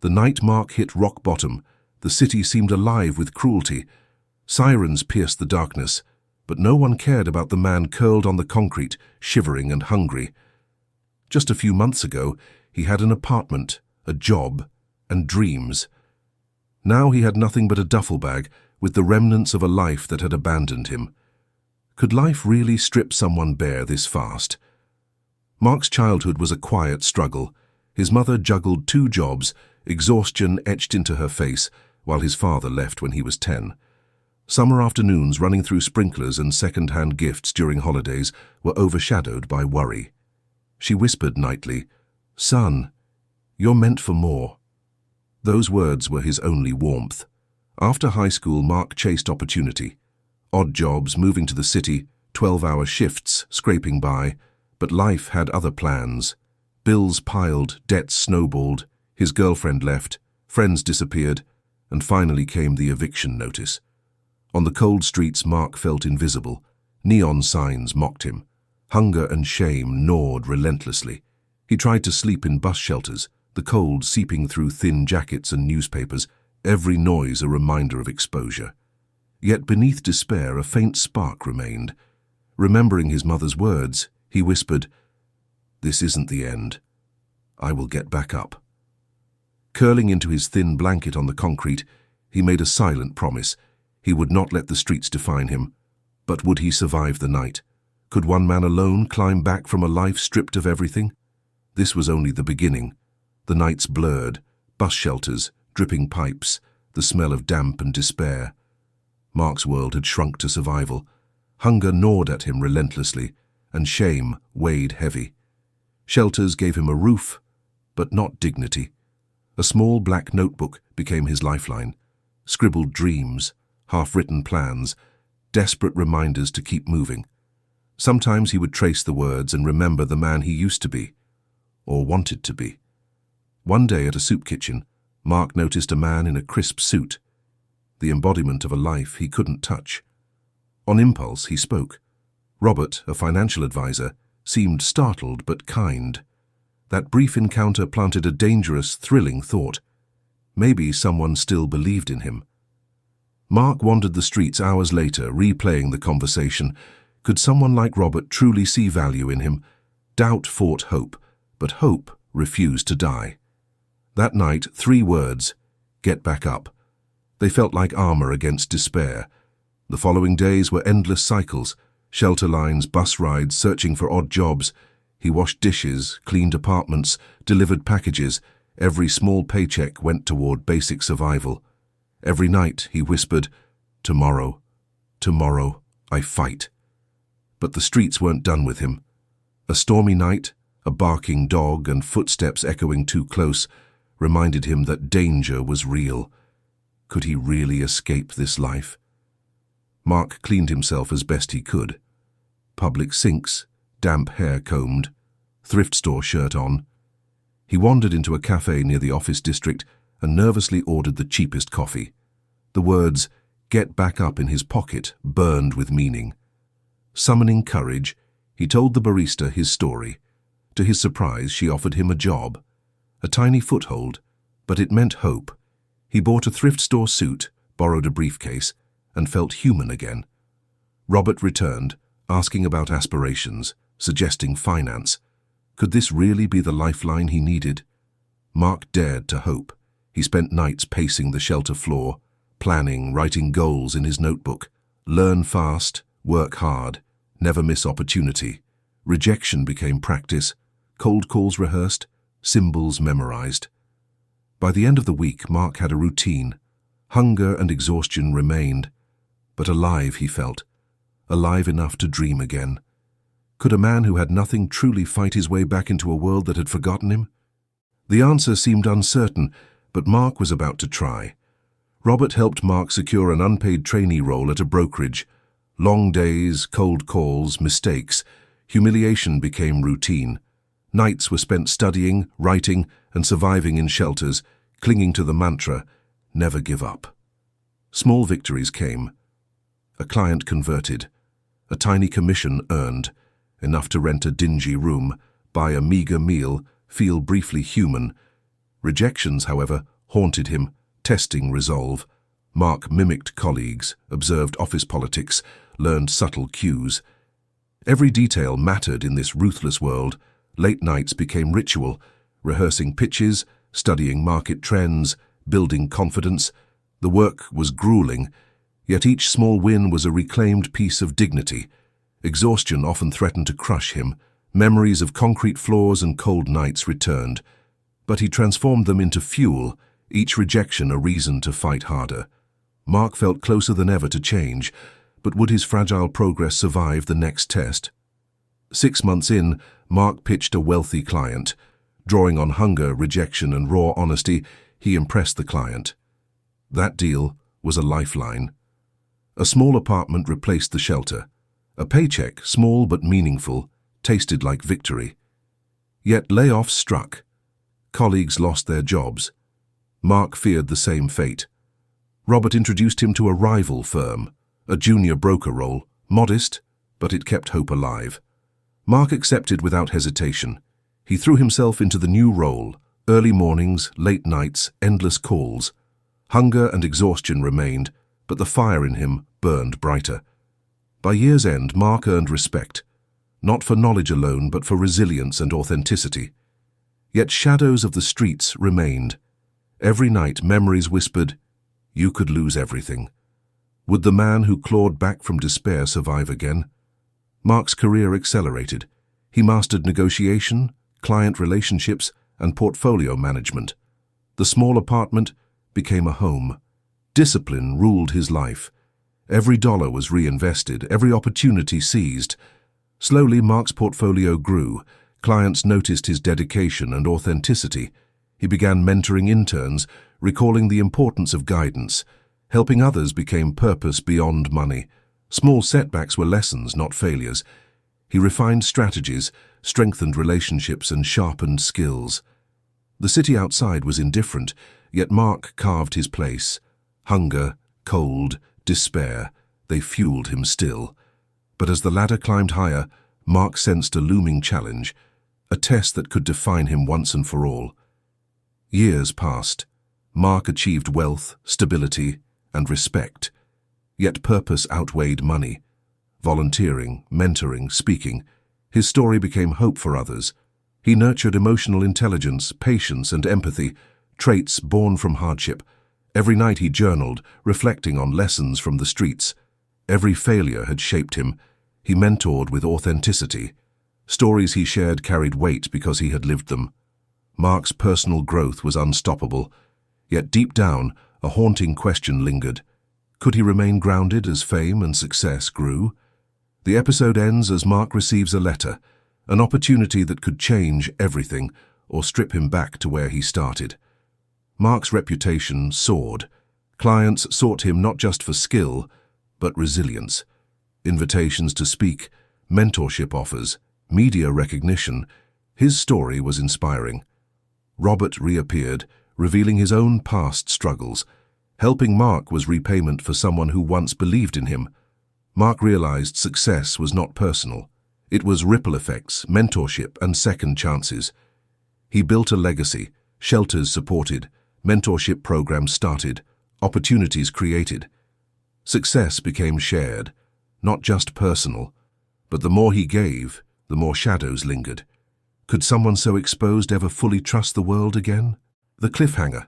The night Mark hit rock bottom, the city seemed alive with cruelty. Sirens pierced the darkness, but no one cared about the man curled on the concrete, shivering and hungry. Just a few months ago, he had an apartment, a job, and dreams. Now he had nothing but a duffel bag with the remnants of a life that had abandoned him. Could life really strip someone bare this fast? Mark's childhood was a quiet struggle. His mother juggled 2 jobs, exhaustion etched into her face, while his father left when he was 10. Summer afternoons running through sprinklers and second-hand gifts during holidays were overshadowed by worry. She whispered nightly, "Son, you're meant for more." Those words were his only warmth. After high school, Mark chased opportunity. Odd jobs, moving to the city, 12-hour shifts, scraping by, but life had other plans. Bills piled, debts snowballed, his girlfriend left, friends disappeared, and finally came the eviction notice. On the cold streets, Mark felt invisible. Neon signs mocked him. Hunger and shame gnawed relentlessly. He tried to sleep in bus shelters, the cold seeping through thin jackets and newspapers, every noise a reminder of exposure. Yet beneath despair, a faint spark remained. Remembering his mother's words, he whispered, "This isn't the end. I will get back up." Curling into his thin blanket on the concrete, he made a silent promise. He would not let the streets define him. But would he survive the night? Could one man alone climb back from a life stripped of everything? This was only the beginning. The nights blurred, bus shelters, dripping pipes, the smell of damp and despair. Mark's world had shrunk to survival. Hunger gnawed at him relentlessly, and shame weighed heavy. Shelters gave him a roof, but not dignity. A small black notebook became his lifeline. Scribbled dreams, half-written plans, desperate reminders to keep moving. Sometimes he would trace the words and remember the man he used to be, or wanted to be. One day at a soup kitchen, Mark noticed a man in a crisp suit, the embodiment of a life he couldn't touch. On impulse, he spoke. Robert, a financial advisor, seemed startled but kind. That brief encounter planted a dangerous, thrilling thought. Maybe someone still believed in him. Mark wandered the streets hours later, replaying the conversation. Could someone like Robert truly see value in him? Doubt fought hope, but hope refused to die. That night, 3 words: get back up. They felt like armor against despair. The following days were endless cycles, shelter lines, bus rides, searching for odd jobs. He washed dishes, cleaned apartments, delivered packages. Every small paycheck went toward basic survival. Every night he whispered, "Tomorrow, tomorrow, I fight." But the streets weren't done with him. A stormy night, a barking dog and footsteps echoing too close reminded him that danger was real. Could he really escape this life? Mark cleaned himself as best he could. Public sinks, damp hair combed, thrift store shirt on. He wandered into a cafe near the office district and nervously ordered the cheapest coffee. The words, "get back up," in his pocket burned with meaning. Summoning courage, he told the barista his story. To his surprise, she offered him a job. A tiny foothold, but it meant hope. He bought a thrift store suit, borrowed a briefcase, and felt human again. Robert returned, asking about aspirations, suggesting finance. Could this really be the lifeline he needed? Mark dared to hope. He spent nights pacing the shelter floor, planning, writing goals in his notebook. Learn fast, work hard, never miss opportunity. Rejection became practice, cold calls rehearsed, symbols memorized. By the end of the week, Mark had a routine. Hunger and exhaustion remained, but alive he felt, alive enough to dream again. Could a man who had nothing truly fight his way back into a world that had forgotten him? The answer seemed uncertain, but Mark was about to try. Robert helped Mark secure an unpaid trainee role at a brokerage. Long days, cold calls, mistakes, humiliation became routine. Nights were spent studying, writing, and surviving in shelters, clinging to the mantra, never give up. Small victories came. A client converted, a tiny commission earned, enough to rent a dingy room, buy a meager meal, feel briefly human. Rejections, however, haunted him, testing resolve. Mark mimicked colleagues, observed office politics, learned subtle cues. Every detail mattered in this ruthless world. Late nights became ritual, rehearsing pitches, studying market trends, building confidence. The work was grueling, yet each small win was a reclaimed piece of dignity. Exhaustion often threatened to crush him. Memories of concrete floors and cold nights returned, but he transformed them into fuel, each rejection a reason to fight harder. Mark felt closer than ever to change, but would his fragile progress survive the next test? 6 months in, Mark pitched a wealthy client. Drawing on hunger, rejection, and raw honesty, he impressed the client. That deal was a lifeline. A small apartment replaced the shelter. A paycheck, small but meaningful, tasted like victory. Yet layoffs struck. Colleagues lost their jobs. Mark feared the same fate. Robert introduced him to a rival firm, a junior broker role, modest, but it kept hope alive. Mark accepted without hesitation. He threw himself into the new role, early mornings, late nights, endless calls. Hunger and exhaustion remained, but the fire in him burned brighter. By year's end, Mark earned respect, not for knowledge alone, but for resilience and authenticity. Yet shadows of the streets remained. Every night memories whispered, "You could lose everything." Would the man who clawed back from despair survive again? Mark's career accelerated. He mastered negotiation, client relationships, and portfolio management. The small apartment became a home. Discipline ruled his life. Every dollar was reinvested, every opportunity seized. Slowly, Mark's portfolio grew. Clients noticed his dedication and authenticity. He began mentoring interns, recalling the importance of guidance. Helping others became purpose beyond money. Small setbacks were lessons, not failures. He refined strategies, strengthened relationships, and sharpened skills. The city outside was indifferent, yet Mark carved his place. Hunger, cold, despair, they fueled him still. But as the ladder climbed higher, Mark sensed a looming challenge, a test that could define him once and for all. Years passed. Mark achieved wealth, stability, and respect. Yet purpose outweighed money. Volunteering, mentoring, speaking, his story became hope for others. He nurtured emotional intelligence, patience, and empathy, traits born from hardship. Every night he journaled, reflecting on lessons from the streets. Every failure had shaped him. He mentored with authenticity. Stories he shared carried weight because he had lived them. Mark's personal growth was unstoppable, yet deep down, a haunting question lingered. Could he remain grounded as fame and success grew? The episode ends as Mark receives a letter, an opportunity that could change everything or strip him back to where he started. Mark's reputation soared. Clients sought him not just for skill, but resilience. Invitations to speak, mentorship offers, media recognition. His story was inspiring. Robert reappeared, revealing his own past struggles. Helping Mark was repayment for someone who once believed in him. Mark realized success was not personal. It was ripple effects, mentorship, and second chances. He built a legacy, shelters supported, mentorship programs started, opportunities created. Success became shared, not just personal, but the more he gave, the more shadows lingered. Could someone so exposed ever fully trust the world again? The cliffhanger.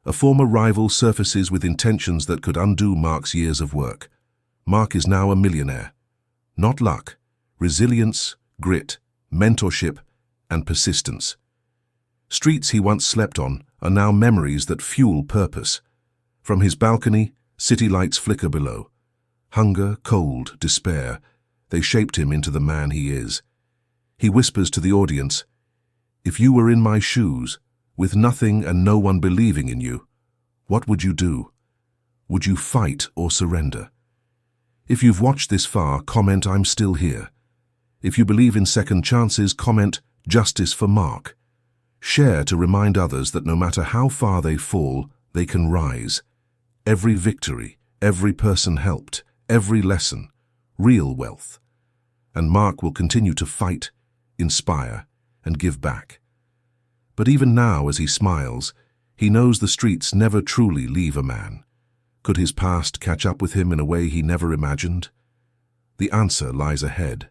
A former rival surfaces with intentions that could undo Mark's years of work. Mark is now a millionaire. Not luck, resilience, grit, mentorship, and persistence. Streets he once slept on are now memories that fuel purpose. From his balcony, city lights flicker below. Hunger, cold, despair, they shaped him into the man he is. He whispers to the audience, "If you were in my shoes, with nothing and no one believing in you, what would you do? Would you fight or surrender?" If you've watched this far, comment, "I'm still here." If you believe in second chances, comment, "Justice for Mark." Share to remind others that no matter how far they fall, they can rise. Every victory, every person helped, every lesson, real wealth. And Mark will continue to fight, inspire, and give back. But even now, as he smiles, he knows the streets never truly leave a man. Could his past catch up with him in a way he never imagined? The answer lies ahead.